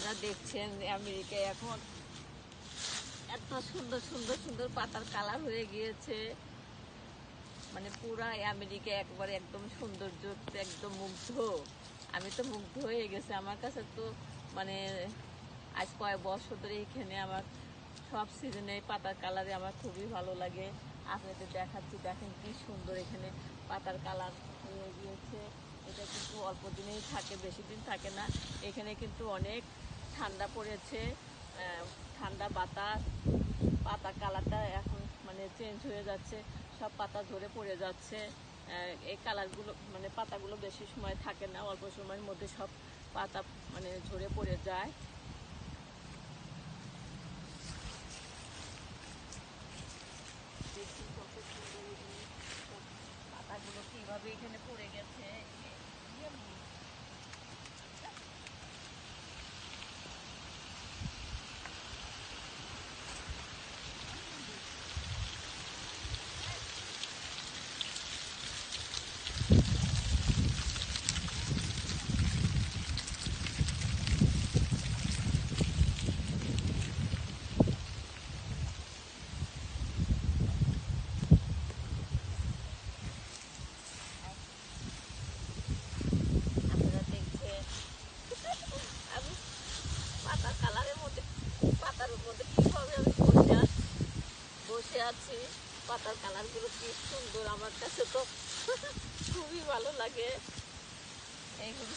আপনারা দেখছেন আমেরিকায় এখন এত সুন্দর সুন্দর সুন্দর পাতার কালার হয়ে গিয়েছে, মানে পুরা আমেরিকা একবারে একদম সৌন্দর্য, একদম মুগ্ধ। আমি তো মুগ্ধ হয়ে গেছে। আমার কাছে তো মানে আজ কয়েক বছর ধরে এখানে আমার সব সিজনে পাতার কালারে আমার খুবই ভালো লাগে। আপনাদের দেখাচ্ছি, দেখেন কি সুন্দর এখানে পাতার কালার হয়ে গিয়েছে। এটা কিন্তু অল্প দিনেই থাকে, বেশি দিন থাকে না। এখানে কিন্তু অনেক ঠান্ডা পড়েছে, ঠান্ডা বাতাস, পাতা কালারটা এখন মানে চেঞ্জ হয়ে যাচ্ছে, সব পাতা ঝরে পড়ে যাচ্ছে। এই কালারগুলো মানে পাতাগুলো বেশি সময় থাকে না, অল্প সময়ের মধ্যে সব পাতা মানে ঝরে পড়ে যায়। দেখুন কত সুন্দর এখানে পাতাগুলো কিভাবে এখানে পড়ে গেছে। আপনারা দেখছেন আমি পাতার কালারের মধ্যে, পাতার মধ্যে কিভাবে আমি বসে আছি। পাতার কালারগুলো কি সুন্দর, আমার কাছে তো খুবই ভালো লাগে এইগুলো।